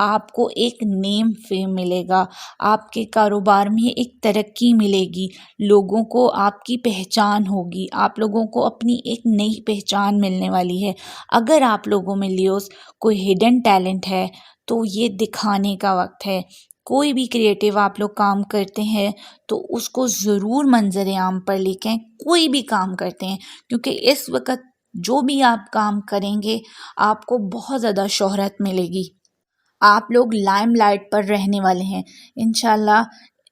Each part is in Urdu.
آپ کو ایک نیم فیم ملے گا، آپ کے کاروبار میں ایک ترقی ملے گی، لوگوں کو آپ کی پہچان ہوگی، آپ لوگوں کو اپنی ایک نئی پہچان ملنے والی ہے۔ اگر آپ لوگوں میں لیوز کوئی ہڈن ٹیلنٹ ہے تو یہ دکھانے کا وقت ہے۔ کوئی بھی کریٹیو آپ لوگ کام کرتے ہیں تو اس کو ضرور منظر عام پر لے کے آئیں، کوئی بھی کام کرتے ہیں، کیونکہ اس وقت جو بھی آپ کام کریں گے آپ کو بہت زیادہ شہرت ملے گی، آپ لوگ لائم لائٹ پر رہنے والے ہیں۔ انشاءاللہ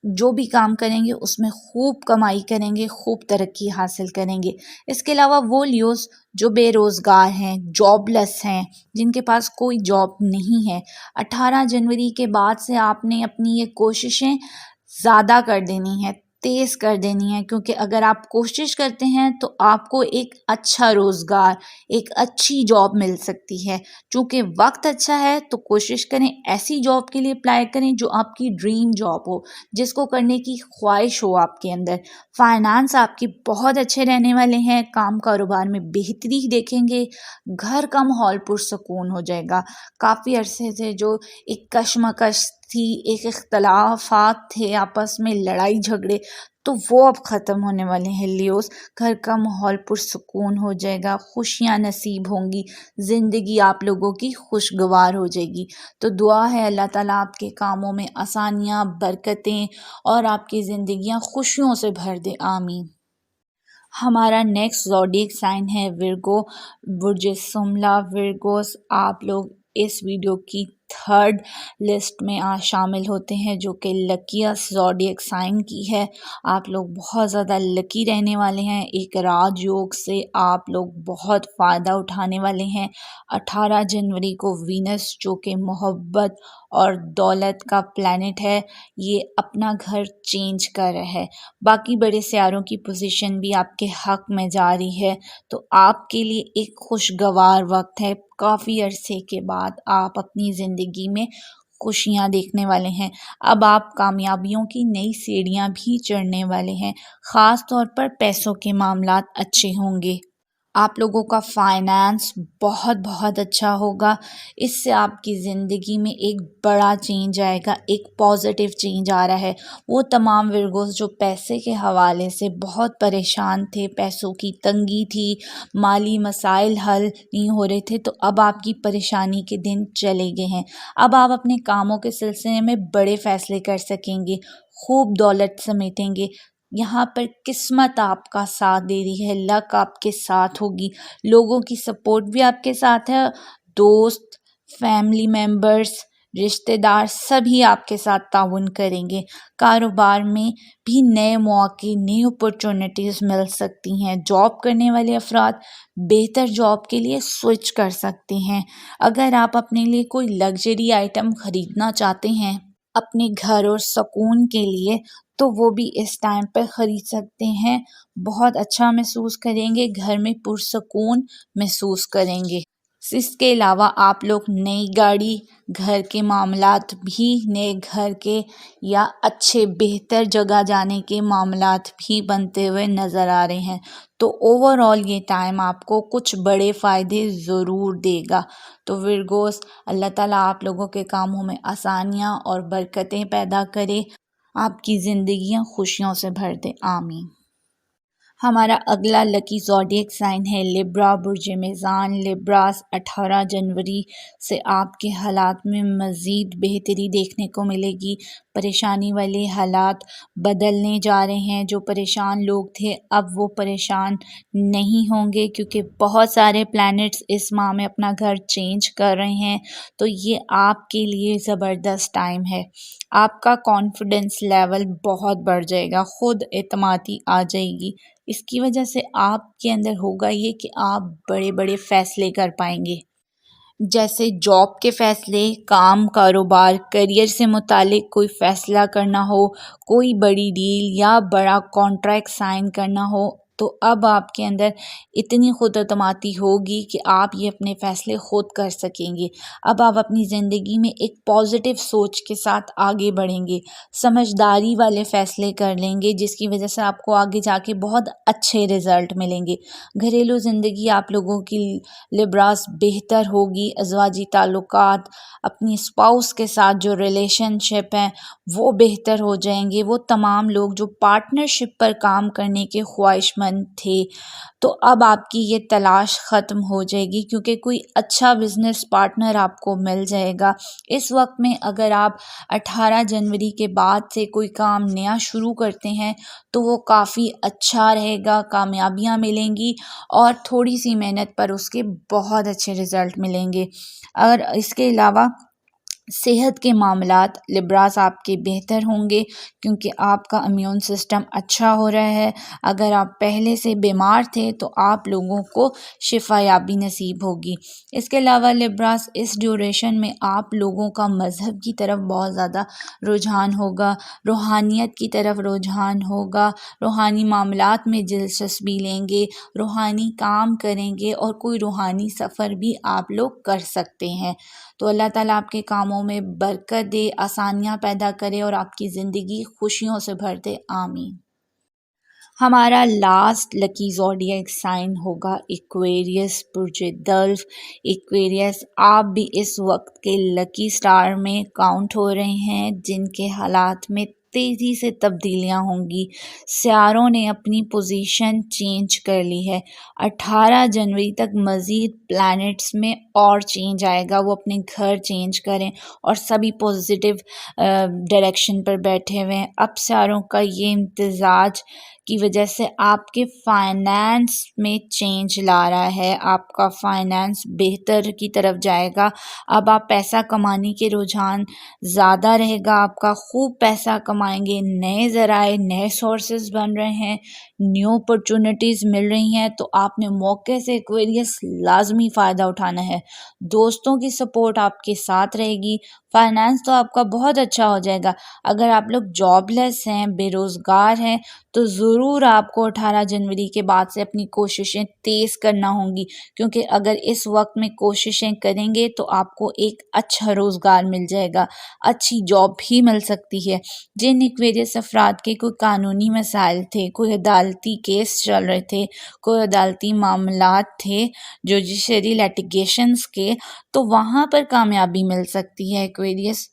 جو بھی کام کریں گے اس میں خوب کمائی کریں گے، خوب ترقی حاصل کریں گے۔ اس کے علاوہ وہ لیوز جو بے روزگار ہیں، جاب لیس ہیں، جن کے پاس کوئی جاب نہیں ہے، 18 جنوری کے بعد سے آپ نے اپنی یہ کوششیں زیادہ کر دینی ہے، تیز کر دینی ہے، کیونکہ اگر آپ کوشش کرتے ہیں تو آپ کو ایک اچھا روزگار، ایک اچھی جاب مل سکتی ہے۔ چونکہ وقت اچھا ہے تو کوشش کریں ایسی جاب کے لیے اپلائی کریں جو آپ کی ڈریم جاب ہو، جس کو کرنے کی خواہش ہو آپ کے اندر۔ فائنانس آپ کی بہت اچھے رہنے والے ہیں، کام کاروبار میں بہتری دیکھیں گے، گھر کا ماحول پرسکون ہو جائے گا۔ کافی عرصے سے جو ایک کشمکش تھی، ایک اختلافات تھے آپس میں، لڑائی جھگڑے، تو وہ اب ختم ہونے والے ہیں لیوز۔ گھر کا ماحول پرسکون ہو جائے گا، خوشیاں نصیب ہوں گی، زندگی آپ لوگوں کی خوشگوار ہو جائے گی۔ تو دعا ہے اللہ تعالیٰ آپ کے کاموں میں آسانیاں، برکتیں اور آپ کی زندگیاں خوشیوں سے بھر دے، آمین۔ ہمارا نیکسٹ زوڈیک سائن ہے ورگو، برج سملا ورگوس۔ آپ لوگ اس ویڈیو کی 3rd لسٹ میں شامل ہوتے ہیں جو کہ لکیسٹ زوڈیک سائن کی ہے۔ آپ لوگ بہت زیادہ لکی رہنے والے ہیں، ایک راج یوگ سے آپ لوگ بہت فائدہ اٹھانے والے ہیں۔ 18 جنوری کو وینس جو کہ محبت اور دولت کا پلانٹ ہے، یہ اپنا گھر چینج کر رہا ہے۔ باقی بڑے سیاروں کی پوزیشن بھی آپ کے حق میں جاری ہے، تو آپ کے لیے ایک خوشگوار وقت ہے۔ کافی عرصے کے بعد آپ اپنی زندگی میں خوشیاں دیکھنے والے ہیں۔ اب آپ کامیابیوں کی نئی سیڑھیاں بھی چڑھنے والے ہیں، خاص طور پر پیسوں کے معاملات اچھے ہوں گے۔ آپ لوگوں کا فائنانس بہت بہت اچھا ہوگا، اس سے آپ کی زندگی میں ایک بڑا چینج آئے گا، ایک پازیٹیو چینج آ رہا ہے۔ وہ تمام ورگوز جو پیسے کے حوالے سے بہت پریشان تھے، پیسوں کی تنگی تھی، مالی مسائل حل نہیں ہو رہے تھے، تو اب آپ کی پریشانی کے دن چلے گئے ہیں۔ اب آپ اپنے کاموں کے سلسلے میں بڑے فیصلے کر سکیں گے، خوب دولت سمیٹیں گے۔ یہاں پر قسمت آپ کا ساتھ دے رہی ہے، لک آپ کے ساتھ ہوگی، لوگوں کی سپورٹ بھی آپ کے ساتھ ہے، دوست، فیملی ممبرز، رشتہ دار سبھی آپ کے ساتھ تعاون کریں گے۔ کاروبار میں بھی نئے مواقع، نئی اپرچونٹیز مل سکتی ہیں۔ جاب کرنے والے افراد بہتر جاب کے لیے سوئچ کر سکتے ہیں۔ اگر آپ اپنے لیے کوئی لگژری آئٹم خریدنا چاہتے ہیں اپنے گھر اور سکون کے لیے، تو وہ بھی اس ٹائم پہ خرید سکتے ہیں، بہت اچھا محسوس کریں گے، گھر میں پرسکون محسوس کریں گے۔ اس کے علاوہ آپ لوگ نئی گاڑی، گھر کے معاملات بھی، نئے گھر کے یا اچھے بہتر جگہ جانے کے معاملات بھی بنتے ہوئے نظر آ رہے ہیں۔ تو اوور آل یہ ٹائم آپ کو کچھ بڑے فائدے ضرور دے گا۔ تو ورگوس، اللہ تعالیٰ آپ لوگوں کے کاموں میں آسانیاں اور برکتیں پیدا کرے، آپ کی زندگیاں خوشیوں سے بھر دے، آمین۔ ہمارا اگلا لکی زوڈیک سائن ہے لبرا، برج میزان۔ لبراس، 18 جنوری سے آپ کے حالات میں مزید بہتری دیکھنے کو ملے گی۔ پریشانی والے حالات بدلنے جا رہے ہیں، جو پریشان لوگ تھے اب وہ پریشان نہیں ہوں گے، کیونکہ بہت سارے پلانٹس اس ماہ میں اپنا گھر چینج کر رہے ہیں، تو یہ آپ کے لیے زبردست ٹائم ہے۔ آپ کا کانفیڈنس لیول بہت بڑھ جائے گا، خود اعتمادی آ جائے گی۔ اس کی وجہ سے آپ کے اندر ہوگا یہ کہ آپ بڑے بڑے فیصلے کر پائیں گے، جیسے جاب کے فیصلے، کام کاروبار، کریئر سے متعلق کوئی فیصلہ کرنا ہو، کوئی بڑی ڈیل یا بڑا کانٹریکٹ سائن کرنا ہو، تو اب آپ کے اندر اتنی خود اعتمادی ہوگی کہ آپ یہ اپنے فیصلے خود کر سکیں گے۔ اب آپ اپنی زندگی میں ایک پازیٹیو سوچ کے ساتھ آگے بڑھیں گے، سمجھداری والے فیصلے کر لیں گے، جس کی وجہ سے آپ کو آگے جا کے بہت اچھے رزلٹ ملیں گے۔ گھریلو زندگی آپ لوگوں کی لبراس بہتر ہوگی، ازواجی تعلقات، اپنی اسپاؤس کے ساتھ جو ریلیشن شپ ہیں وہ بہتر ہو جائیں گے۔ وہ تمام لوگ جو پارٹنرشپ پر کام کرنے کے خواہش مند تھے تو اب آپ کی یہ تلاش ختم ہو جائے گی، کیونکہ کوئی اچھا بزنس پارٹنر آپ کو مل جائے گا۔ اس وقت میں اگر آپ 18 جنوری کے بعد سے کوئی کام نیا شروع کرتے ہیں تو وہ کافی اچھا رہے گا، کامیابیاں ملیں گی اور تھوڑی سی محنت پر اس کے بہت اچھے رزلٹ ملیں گے۔ اور اس کے علاوہ صحت کے معاملات لبراس آپ کے بہتر ہوں گے، کیونکہ آپ کا امیون سسٹم اچھا ہو رہا ہے۔ اگر آپ پہلے سے بیمار تھے تو آپ لوگوں کو شفا یابی نصیب ہوگی۔ اس کے علاوہ لبراس اس ڈیوریشن میں آپ لوگوں کا مذہب کی طرف بہت زیادہ رجحان ہوگا، روحانیت کی طرف رجحان ہوگا، روحانی معاملات میں دلچسپی لیں گے، روحانی کام کریں گے اور کوئی روحانی سفر بھی آپ لوگ کر سکتے ہیں۔ تو اللہ تعالیٰ آپ کے کاموں میں برکت دے، آسانیاں پیدا کرے اور آپ کی زندگی خوشیوں سے بھر دے، آمین۔ ہمارا لاسٹ لکی زوڈیک سائن ہوگا ایکویریس، برج دلو۔ ایکویریس آپ بھی اس وقت کے لکی سٹار میں کاؤنٹ ہو رہے ہیں، جن کے حالات میں تیزی سے تبدیلیاں ہوں گی۔ سیاروں نے اپنی پوزیشن چینج کر لی ہے۔ 18 جنوری تک مزید پلانٹس میں اور چینج آئے گا، وہ اپنے گھر چینج کریں اور سبھی پوزیٹیو ڈائریکشن پر بیٹھے ہوئے ہیں۔ اب سیاروں کا یہ امتزاج کی وجہ سے آپ کے فائنانس میں چینج لا رہا ہے، آپ کا فائنانس بہتر کی طرف جائے گا۔ اب آپ پیسہ کمانے کے رجحان زیادہ رہے گا، آپ کا خوب پیسہ کمائیں گے، نئے ذرائع، نئے سورسز بن رہے ہیں، نیو اپرچونٹیز مل رہی ہیں، تو آپ نے موقع سے ایکویریس لازمی فائدہ اٹھانا ہے۔ دوستوں کی سپورٹ آپ کے ساتھ رہے گی، فائنانس تو آپ کا بہت اچھا ہو جائے گا۔ اگر آپ لوگ جاب لیس ہیں، بے روزگار ہیں، تو ضرور آپ کو 18 جنوری کے بعد سے اپنی کوششیں تیز کرنا ہوں گی، کیونکہ اگر اس وقت میں کوششیں کریں گے تو آپ کو ایک اچھا روزگار مل جائے گا، اچھی جاب بھی مل سکتی ہے۔ جن ایکویریس افراد کے کوئی قانونی مسائل تھے، کوئی عدالتی کیس چل رہے تھے، کوئی عدالتی معاملات تھے، جوڈیشری لیٹیگیشنز کے، تو وہاں پر کامیابی مل سکتی ہے ایکویریس۔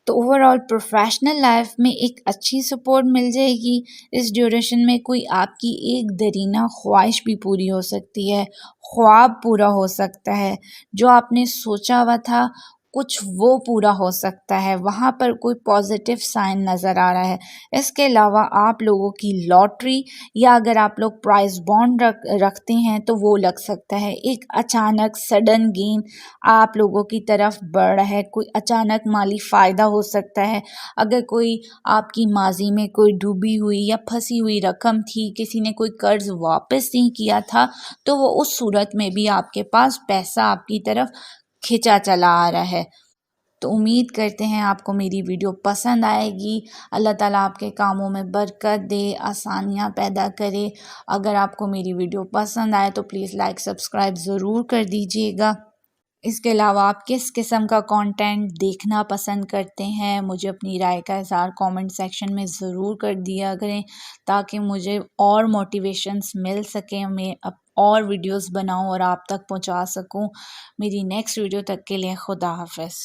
تو اوور آل پروفیشنل لائف میں ایک اچھی سپورٹ مل جائے گی۔ اس ڈیوریشن میں کوئی آپ کی ایک درینہ خواہش بھی پوری ہو سکتی ہے، خواب پورا ہو سکتا ہے، جو آپ نے سوچا ہوا تھا کچھ وہ پورا ہو سکتا ہے، وہاں پر کوئی پازیٹیو سائن نظر آ رہا ہے۔ اس کے علاوہ آپ لوگوں کی لاٹری یا اگر آپ لوگ پرائز بانڈ رکھتے ہیں تو وہ لگ سکتا ہے۔ ایک اچانک سڈن گین آپ لوگوں کی طرف بڑھ رہا ہے، کوئی اچانک مالی فائدہ ہو سکتا ہے۔ اگر کوئی آپ کی ماضی میں کوئی ڈوبی ہوئی یا پھنسی ہوئی رقم تھی، کسی نے کوئی قرض واپس نہیں کیا تھا، تو وہ اس صورت میں بھی آپ کے پاس پیسہ آپ کی طرف کھنچا چلا آ رہا ہے۔ تو امید کرتے ہیں آپ کو میری ویڈیو پسند آئے گی۔ اللہ تعالیٰ آپ کے کاموں میں برکت دے، آسانیاں پیدا کرے۔ اگر آپ کو میری ویڈیو پسند آئے تو پلیز لائک سبسکرائب ضرور کر دیجیے گا۔ اس کے علاوہ آپ کس قسم کا کانٹینٹ دیکھنا پسند کرتے ہیں، مجھے اپنی رائے کا اظہار کامنٹ سیکشن میں ضرور کر دیا کریں، تاکہ مجھے اور موٹیویشنز مل سکیں، میں اور ویڈیوز بناؤں اور آپ تک پہنچا سکوں۔ میری نیکسٹ ویڈیو تک کے لیے خدا حافظ۔